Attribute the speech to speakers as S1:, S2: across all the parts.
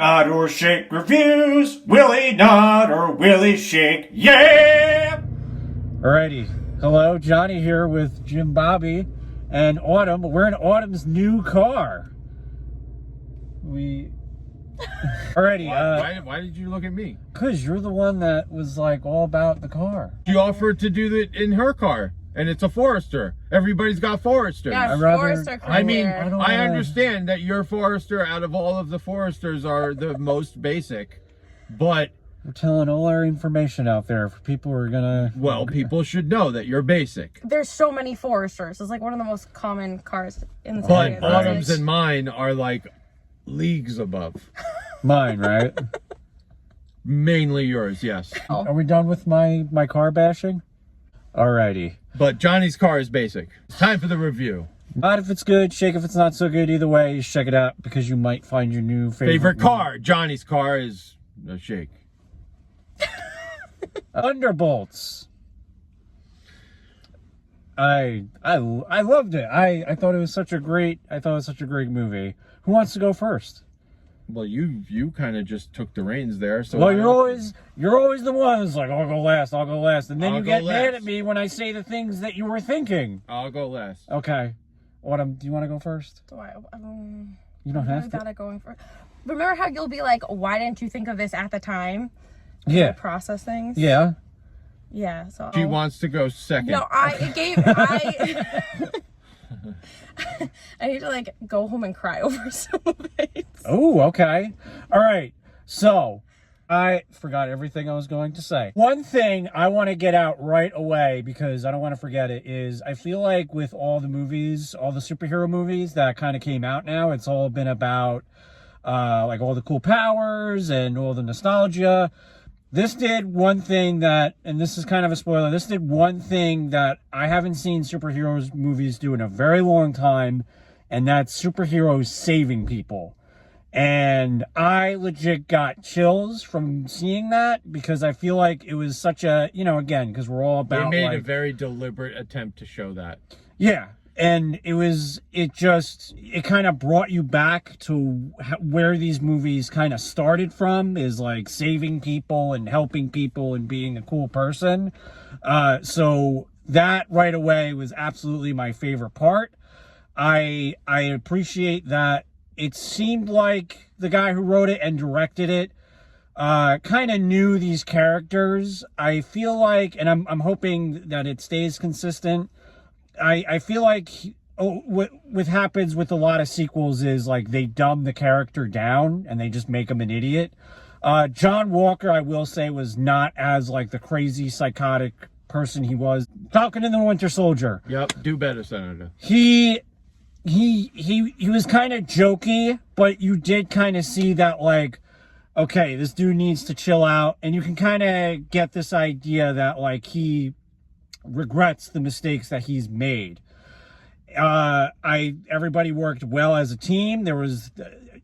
S1: Nod or shake reviews. Willie nod or Willie shake. Yeah!
S2: Alrighty. Hello, Johnny here with Jim Bobby and Autumn. We're in Autumn's new car. Alrighty.
S3: Why did you look at me?
S2: Because you're the one that was like all about the car.
S3: She offered to do it in her car, and it's a Forester. Everybody's got Foresters.
S4: Yeah, Forester.
S3: I mean,
S2: I
S3: understand that your Forester, out of all of the Foresters, are the most basic, but
S2: we're telling all our information out there for people who are gonna.
S3: Well, people should know that you're basic.
S4: There's so many Foresters. It's like one of the most common cars in the
S3: But
S4: city.
S3: Autumn's and mine are like leagues above.
S2: Mine, right?
S3: Mainly yours, yes.
S2: Are we done with my car bashing? Alrighty.
S3: But Johnny's car is basic. It's time for the review.
S2: Not if it's good, shake if it's not so good. Either way, just check it out because you might find your new
S3: Favorite car. Johnny's car is a shake.
S2: Thunderbolts. I loved it. I thought it was such a great movie. Who wants to go first?
S3: Well, you kind of just took the reins there. So
S2: well, you're always the one who's like, I'll go last, and then you get mad at me when I say the things that you were thinking.
S3: I'll go last.
S2: Okay. Autumn, do you want to go first?
S4: Do I?
S2: You don't have to.
S4: Gotta going first. Remember how you'll be like, why didn't you think of this at the time?
S2: Yeah.
S4: Process things.
S2: Yeah.
S4: Yeah. So
S3: she wants to go second.
S4: No, I need to like go home and cry over some of it.
S2: Oh, okay. All right. So I forgot everything I was going to say. One thing I want to get out right away because I don't want to forget it is I feel like with all the movies, all the superhero movies that kind of came out now, it's all been about like all the cool powers and all the nostalgia. This did one thing that, and this is kind of a spoiler, this did one thing that I haven't seen superheroes movies do in a very long time, and that's superheroes saving people. And I legit got chills from seeing that because I feel like it was such a, again, because we're all about
S3: They made a very deliberate attempt to show that.
S2: Yeah. And it kind of brought you back to where these movies kind of started from, is like saving people and helping people and being a cool person. So that right away was absolutely my favorite part. I appreciate that it seemed like the guy who wrote it and directed it kind of knew these characters. I feel like, and I'm hoping that it stays consistent. I feel like what happens with a lot of sequels is like they dumb the character down and they just make him an idiot. John Walker, I will say, was not as like the crazy psychotic person he was. Falcon and the Winter Soldier.
S3: Yep, do better, Senator.
S2: He was kind of jokey, but you did kind of see that like, okay, this dude needs to chill out, and you can kind of get this idea that like he regrets the mistakes that he's made. Everybody worked well as a team. There was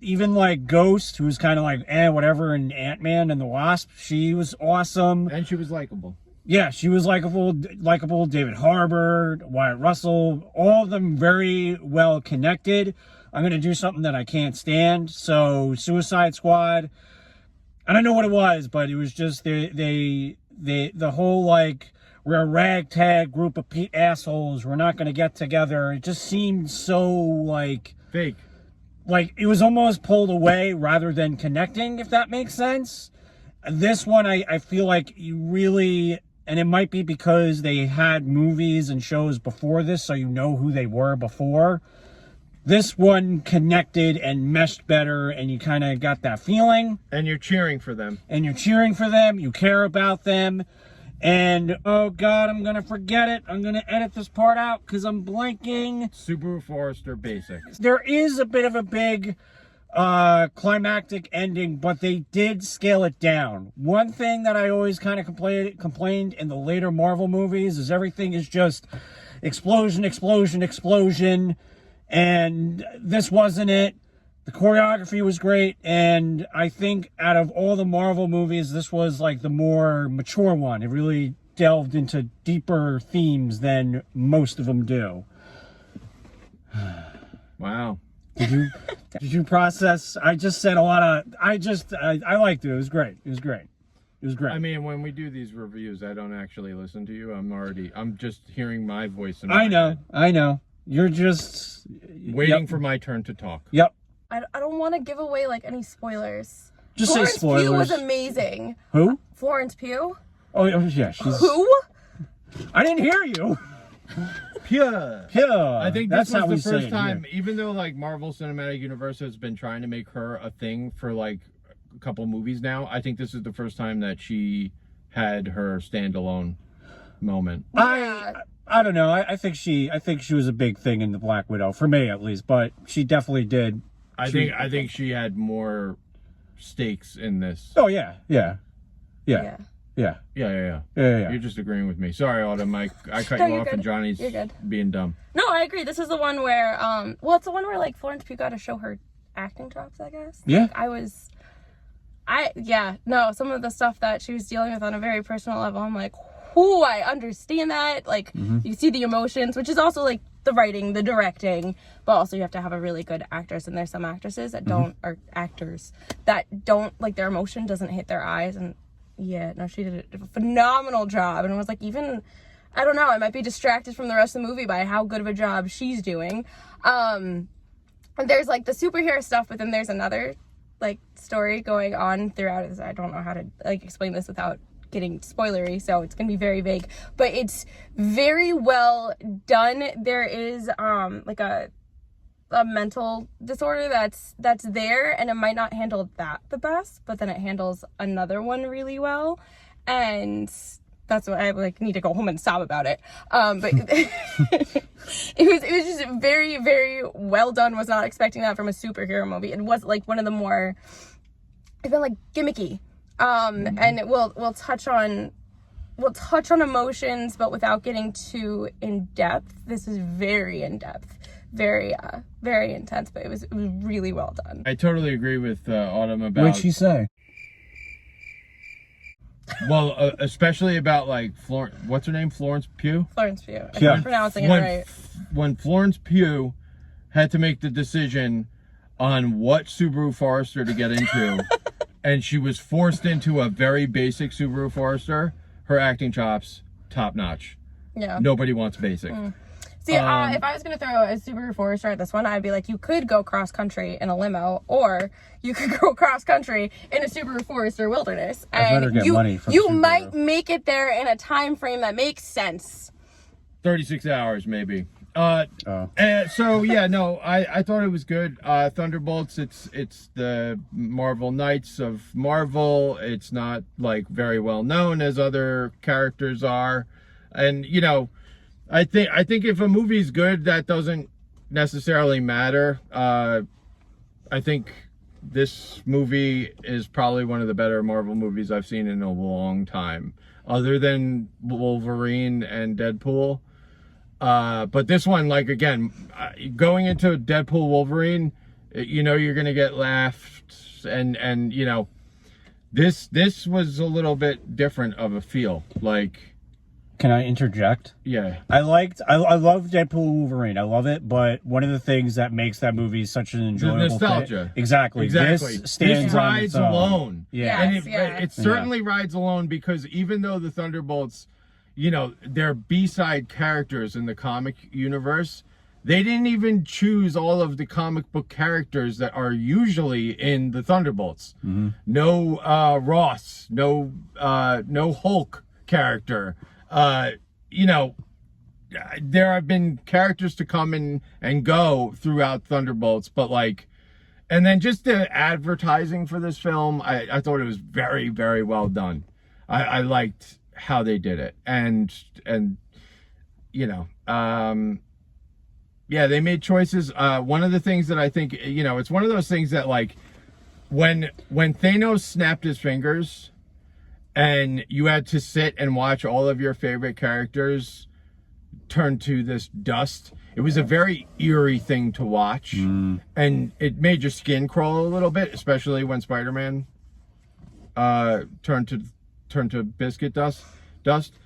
S2: even like Ghost, who was kind of like whatever, and Ant-Man and the Wasp. She was awesome,
S3: and she was likable. Yeah,
S2: she was likable. David Harbour, Wyatt Russell, all of them very well connected. I'm gonna do something that I can't stand. So Suicide Squad. I don't know what it was, but it was just the whole like, we're a ragtag group of assholes. We're not going to get together. It just seemed so like
S3: fake.
S2: Like it was almost pulled away rather than connecting, if that makes sense. This one, I feel like you really, and it might be because they had movies and shows before this, so you know who they were before. This one connected and meshed better, and you kind of got that feeling.
S3: And you're cheering for them.
S2: You care about them. And, oh God, I'm going to forget it. I'm going to edit this part out because I'm blanking.
S3: Super Forester Basic.
S2: There is a bit of a big climactic ending, but they did scale it down. One thing that I always kind of complained in the later Marvel movies is everything is just explosion, explosion, explosion. And this wasn't it. The choreography was great, and I think out of all the Marvel movies, this was like the more mature one. It really delved into deeper themes than most of them do.
S3: Wow.
S2: Did you process? I just said a lot of. I liked it. It was great. It was great. It was great.
S3: I mean, when we do these reviews, I don't actually listen to you. I'm just hearing my voice in my head.
S2: I know. You're just
S3: waiting for my turn to talk.
S2: Yep.
S4: I don't want to give away like any spoilers.
S2: Just
S4: Florence
S2: say spoilers.
S4: Pugh was amazing.
S2: Who?
S4: Florence Pugh.
S2: Oh yeah, she's.
S4: Who?
S2: I didn't hear you.
S3: Pure.
S2: I
S3: I think
S2: that's
S3: this
S2: how
S3: was the
S2: we say
S3: first
S2: it
S3: time,
S2: here.
S3: even though like Marvel Cinematic Universe has been trying to make her a thing for like a couple movies now, I think this is the first time that she had her standalone moment.
S4: Yeah.
S2: I don't know. I think she was a big thing in the Black Widow for me at least, but she definitely did.
S3: I think she had more stakes in this.
S2: Oh yeah.
S3: Yeah.
S2: Yeah.
S3: You're just agreeing with me. Sorry, Autumn. I cut
S4: No,
S3: you
S4: you're
S3: off
S4: good.
S3: and Johnny's
S4: You're good.
S3: being dumb.
S4: No, I agree. This is the one where, well, it's the one where like Florence Pugh got to show her acting chops, I guess.
S2: Yeah.
S4: Some of the stuff that she was dealing with on a very personal level, I'm like, whoo, I understand that. Like, you see the emotions, which is also like the writing, the directing, but also you have to have a really good actress. And there's some actresses that or actors that don't, like, their emotion doesn't hit their eyes. And yeah, no, she did a phenomenal job. And it was like, even, I don't know, I might be distracted from the rest of the movie by how good of a job she's doing. And there's like the superhero stuff, but then there's another like story going on throughout it. I don't know how to like explain this without getting spoilery, so it's gonna be very vague, but it's very well done. There is like a mental disorder that's there, and it might not handle that the best, but then it handles another one really well, and that's what I like need to go home and sob about it. But it was just very, very well done. Was not expecting that from a superhero movie. It was like one of the more, I feel like, gimmicky. And it will touch on emotions, but without getting too in depth. This is very in depth, very intense, but it was really well done.
S3: I totally agree with Autumn about.
S2: What'd she say?
S3: Well, especially about like what's her name? Florence Pugh.
S4: Florence Pugh. If
S2: Yeah.
S4: I'm pronouncing it right.
S3: When Florence Pugh had to make the decision on what Subaru Forester to get into, and she was forced into a very basic Subaru Forester, her acting chops top notch.
S4: Yeah.
S3: Nobody wants basic.
S4: See, if I was going to throw a Subaru Forester at this one, I'd be like, you could go cross country in a limo, or you could go cross country in a Subaru Forester Wilderness.
S2: I better
S4: And
S2: get money from
S4: you
S2: Subaru.
S4: might make it there in a time frame that makes sense.
S3: 36 hours maybe.
S2: Oh.
S3: So yeah, no, I thought it was good. Thunderbolts, it's the Marvel Knights of Marvel. It's not like very well known as other characters are, and you know, I think if a movie's good, that doesn't necessarily matter. I think this movie is probably one of the better Marvel movies I've seen in a long time, other than Wolverine and Deadpool. But this one, like, again, going into Deadpool Wolverine, you know you're gonna get laughed, and you know, this was a little bit different of a feel. Like,
S2: Can I interject?
S3: yeah,
S2: I love Deadpool Wolverine. I love it, but one of the things that makes that movie such an enjoyable
S3: nostalgia.
S2: thing. Exactly.
S3: exactly.
S2: This stands
S3: This
S2: on
S3: rides
S2: its own.
S3: alone.
S2: Yeah.
S3: And
S4: Yes,
S3: it certainly rides alone, because even though the Thunderbolts, you know, they're B-side characters in the comic universe, they didn't even choose all of the comic book characters that are usually in the Thunderbolts. No Ross, no Hulk character. You know, there have been characters to come and go throughout Thunderbolts, but like, and then just the advertising for this film, I thought it was very, very well done. I liked how they did it, and you know, yeah, they made choices. One of the things that I think, you know, it's one of those things that, like, when Thanos snapped his fingers and you had to sit and watch all of your favorite characters turn to this dust, it was a very eerie thing to watch. And it made your skin crawl a little bit, especially when Spider-Man turned to biscuit dust.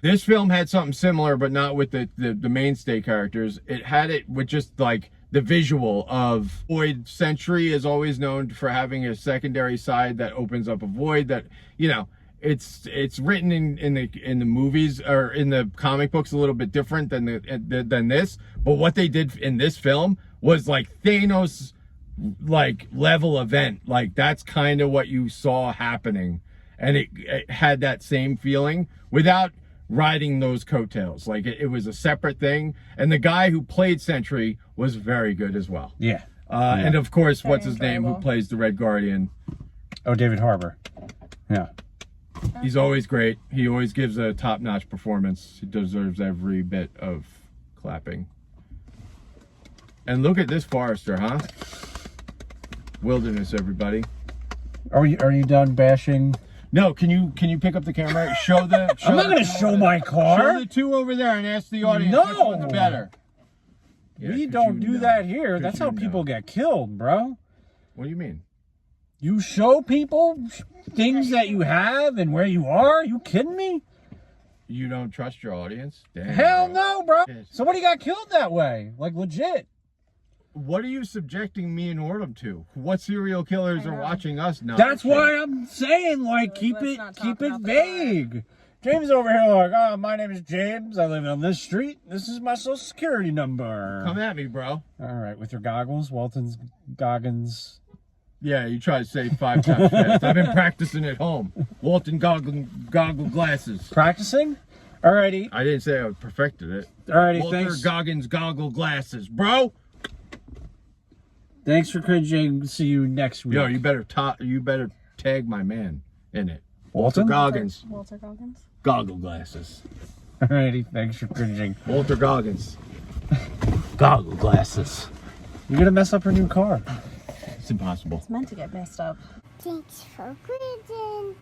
S3: This film had something similar, but not with the mainstay characters. It had it with just like the visual of void. Sentry is always known for having a secondary side that opens up a void that, you know, it's written in the movies or in the comic books a little bit different than this, but what they did in this film was like Thanos like level event. Like that's kind of what you saw happening, and it had that same feeling without riding those coattails. Like it was a separate thing, and the guy who played Sentry was very good as well.
S2: Yeah.
S3: And of course,
S4: Very
S3: what's his name, who
S4: enjoyable.
S3: plays the Red Guardian?
S2: Oh, David Harbour. Yeah.
S3: He's always great. He always gives a top-notch performance. He deserves every bit of clapping. And look at this Forester, huh? Wilderness, everybody.
S2: Are you done bashing?
S3: No, can you pick up the camera? Show the.
S2: I'm not gonna show my car.
S3: Show the two over there and ask the audience which
S2: No.
S3: one's better. Yeah,
S2: We
S3: 'cause
S2: don't
S3: you
S2: do
S3: know.
S2: that here.
S3: 'Cause
S2: That's
S3: you
S2: how
S3: know.
S2: people get killed, bro.
S3: What do you mean?
S2: You show people things that you have and where you are. You kidding me?
S3: You don't trust your audience? Damn,
S2: Hell
S3: bro.
S2: no, bro.
S3: Yes.
S2: Somebody got killed that way, like legit.
S3: What are you subjecting me and Ortem to? What serial killers
S4: I
S3: are
S4: know.
S3: watching us now?
S2: That's why I'm saying, like, keep
S4: Let's
S2: it
S4: not talk
S2: keep it
S4: about the
S2: vague. James over here, like, oh, my name is James. I live on this street. This is my social security number.
S3: Come at me, bro.
S2: All right, with your goggles, Walton's Goggins.
S3: Yeah, you try to say 5 times fast. I've been practicing at home. Walton goggle glasses.
S2: Practicing? Alrighty,
S3: I didn't say I perfected it.
S2: alrighty.
S3: Walter
S2: Thanks.
S3: Goggins goggle glasses, bro.
S2: Thanks for cringing. See you next week.
S3: Yo, you better tag my man in it.
S2: Walton?
S3: Goggins
S4: Walter Goggins.
S3: goggle glasses.
S2: Alrighty, thanks for cringing.
S3: Walter Goggins goggle glasses.
S2: You're gonna mess up her new car.
S3: It's impossible.
S4: It's meant to get messed up.
S5: Thanks for reading.